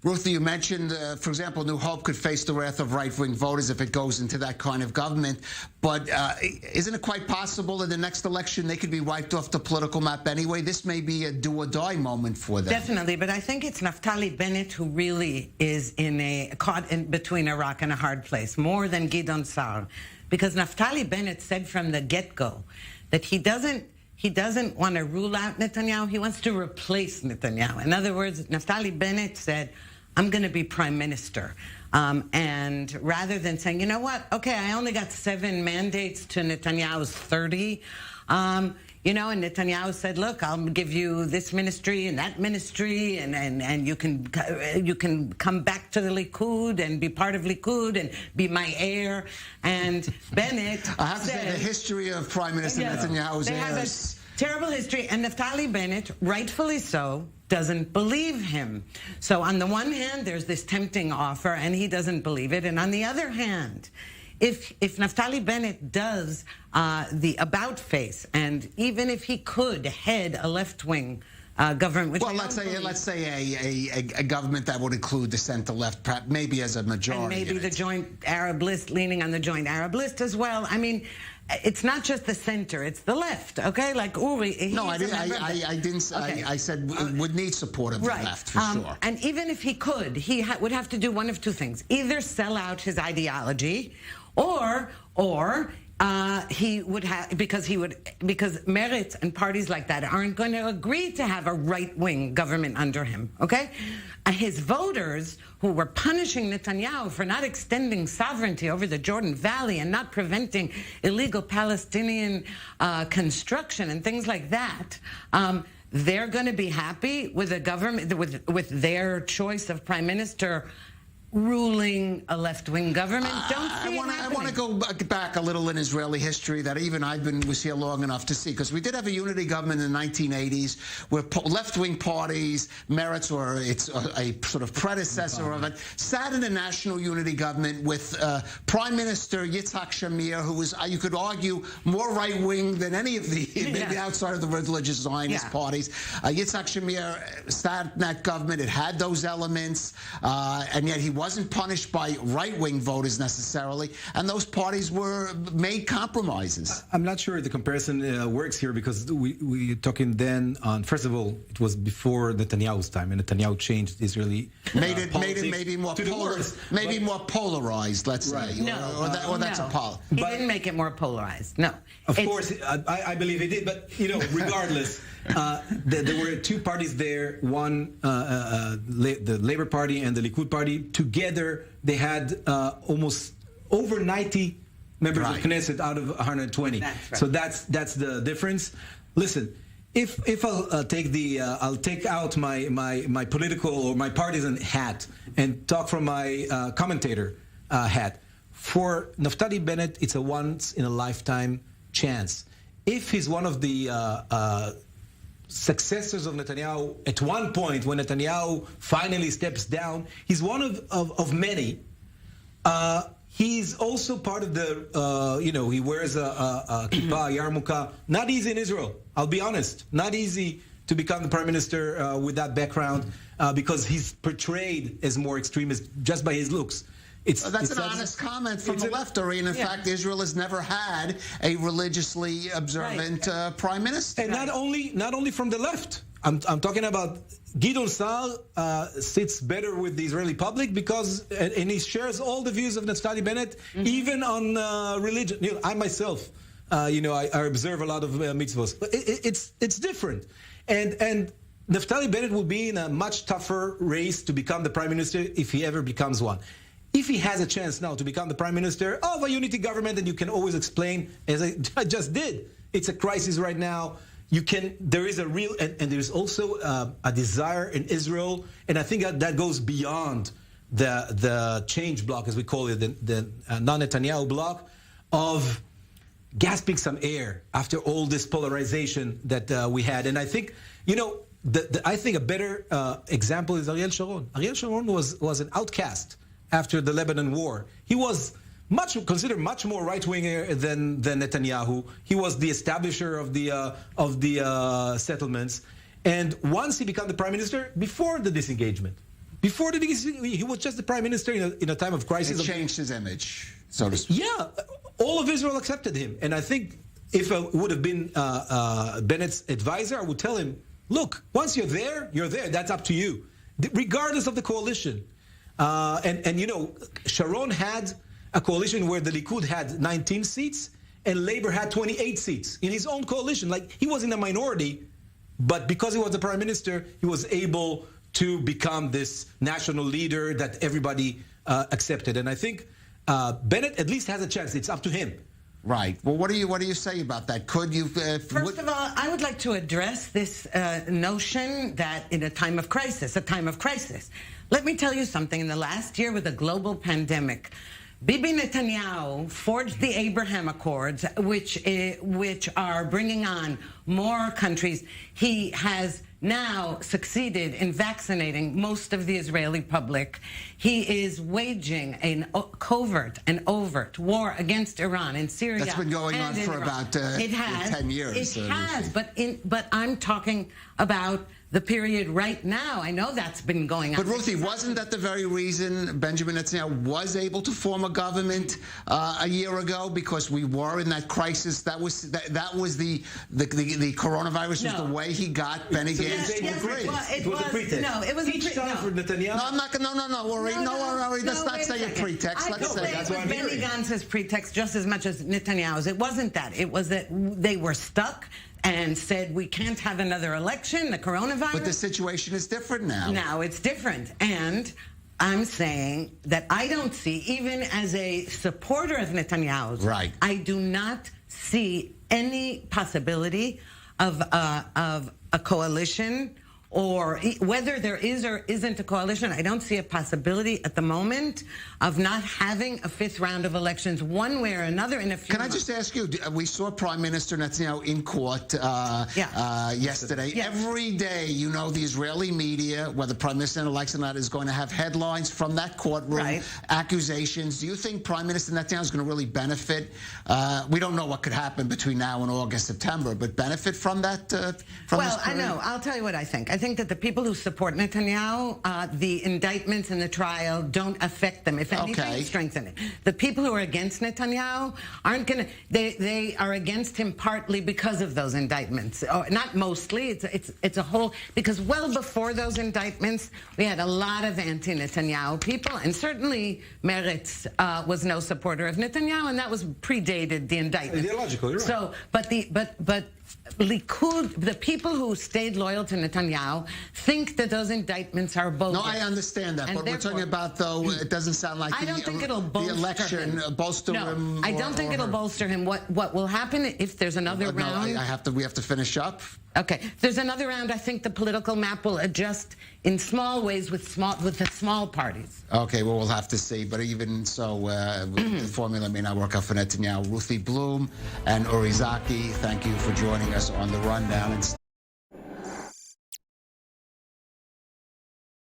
Ruthie, you mentioned, for example, New Hope could face the wrath of right-wing voters if it goes into that kind of government. But isn't it quite possible in the next election they could be wiped off the political map anyway? This may be a do-or-die moment for them. Definitely, but I think it's Naftali Bennett who really is caught in between a rock and a hard place, more than Gideon Sa'ar. Because Naftali Bennett said from the get-go that he doesn't want to rule out Netanyahu, he wants to replace Netanyahu. In other words, Naftali Bennett said, I'm going to be prime minister. And rather than saying, you know what, okay, I only got 7 mandates to Netanyahu's 30, you know, and Netanyahu said, look, I'll give you this ministry and that ministry, and you can come back to the Likud and be part of Likud and be my heir. And Bennett I have to say, the history of Prime Minister Netanyahu's heirs. Terrible history, and Naftali Bennett, rightfully so, doesn't believe him. So on the one hand, there's this tempting offer, and he doesn't believe it. And on the other hand, if Naftali Bennett does the about face, and even if he could head a left-wing government, which let's say a government that would include the center-left, maybe as a majority, and maybe the joint Arab list, leaning on the joint Arab list as well. I mean, it's not just the center; it's the left. Okay, like Uri. No, I didn't. Okay. I said would need support of the left for sure. And even if he could, he would have to do one of two things: either sell out his ideology, or he would have because Meretz and parties like that aren't going to agree to have a right-wing government under him. Okay, his voters who were punishing Netanyahu for not extending sovereignty over the Jordan Valley and not preventing illegal Palestinian construction and things like that. They're going to be happy with a government with their choice of prime minister ruling a left-wing government. I want to go back a little in Israeli history that even was here long enough to see, because we did have a unity government in the 1980s where left-wing parties, Meretz or it's a sort of predecessor of it, sat in a national unity government with Prime Minister Yitzhak Shamir, who was, you could argue, more right-wing than any of the maybe outside of the religious Zionist parties. Yitzhak Shamir sat in that government. It had those elements, and yet he wasn't punished by right-wing voters necessarily, and those parties made compromises. I'm not sure the comparison works here, because we're talking then on, first of all, it was before Netanyahu's time, and Netanyahu changed Israeli made it maybe more more polarized, let's say. That's a policy. He didn't make it more polarized. No. Of course, I believe he did, but regardless, there were 2 parties there. One, the Labour Party and the Likud Party. Together, they had almost over 90 members of Knesset out of 120. That's right. So that's the difference. Listen, if I'll take out my political or my partisan hat and talk from my commentator hat. For Naftali Bennett, it's a once-in-a-lifetime chance. If he's one of the successors of Netanyahu, at one point when Netanyahu finally steps down, he's one of many. He's also part of the, he wears a kippah, yarmulke. Not easy in Israel, I'll be honest. Not easy to become the prime minister with that background, because he's portrayed as more extremist just by his looks. That's an honest comment from the left, Ori. And in fact, Israel has never had a religiously observant prime minister. And not only from the left. I'm talking about Gideon Sa'ar sits better with the Israeli public because, and he shares all the views of Naftali Bennett, even on religion. I myself, I observe a lot of mitzvahs. It's different, and Naftali Bennett will be in a much tougher race to become the prime minister if he ever becomes one. If he has a chance now to become the prime minister of a unity government, and you can always explain, as I just did, it's a crisis right now. There is a real, and there's also a desire in Israel, and I think that goes beyond the change bloc, as we call it, the non-Netanyahu bloc, of gasping some air after all this polarization that we had. And I think, I think a better example is Ariel Sharon. Ariel Sharon was an outcast after the Lebanon war. He was considered much more right-winger than Netanyahu. He was the establisher of the settlements. And once he became the prime minister, before the disengagement, Before that, he was just the prime minister in a time of crisis. It changed his image, so to speak. Yeah, all of Israel accepted him. And I think if I would have been Bennett's advisor, I would tell him, look, once you're there, that's up to you, regardless of the coalition. And you know, Sharon had a coalition where the Likud had 19 seats and Labour had 28 seats in his own coalition. Like, he was in a minority, but because he was the prime minister, he was able to become this national leader that everybody accepted. And I think Bennett at least has a chance. It's up to him. Right. Well, what do you say about that? Could you? First of all, I would like to address this notion that in a time of crisis, let me tell you something. In the last year with a global pandemic, Bibi Netanyahu forged the Abraham Accords, which are bringing on more countries. He has now succeeded in vaccinating most of the Israeli public. He is waging a covert and overt war against Iran and Syria. That's been going on for Iran. about 10 years. It has, but I'm talking about the period right now. I know that's been going on. But Ruthie, wasn't that the very reason Benjamin Netanyahu was able to form a government a year ago? Because we were in that crisis. That was the coronavirus was the way he got Benny Gantz to agree. It was a pretext. No, it was each time for Netanyahu. No, I'm not. No, Ori. Let's not say a pretext. Let's say that's what Benny Gantz's pretext just as much as Netanyahu's. It wasn't that. It was that they were stuck and said, we can't have another election, the coronavirus. But the situation is different now. Now it's different. And I'm saying that I don't see, even as a supporter of Netanyahu's, right. I do not see any possibility of a coalition, or whether there is or isn't a coalition. I don't see a possibility at the moment of not having a fifth round of elections one way or another in a few months. Can I just ask you, we saw Prime Minister Netanyahu in court yesterday. Yes. Every day, you know, the Israeli media, whether Prime Minister elects or not, is going to have headlines from that courtroom, accusations. Do you think Prime Minister Netanyahu is going to really benefit? We don't know what could happen between now and August, September, but benefit from that? Well, I know. I'll tell you what I think. I think that the people who support Netanyahu, the indictments and the trial don't affect them. If anything, strengthen it. The people who are against Netanyahu aren't going to. They are against him partly because of those indictments, or not mostly. It's a whole, because well before those indictments, we had a lot of anti-Netanyahu people, and certainly Meretz was no supporter of Netanyahu, and that was predated the indictment. Ideologically, right. So, but Likud, the people who stayed loyal to Netanyahu, think that those indictments are bogus. No, I understand that, but we're talking about, though, it doesn't sound like I don't think it'll bolster the election him. bolster him. No, I don't think it'll bolster him. What will happen if there's another round? We have to finish up. Okay, if there's another round, I think the political map will adjust in small ways with the small parties. Okay, well, we'll have to see. But even so, the formula may not work out for Netanyahu. Ruthie Bloom and Uri Zaki, thank you for joining us on The Rundown.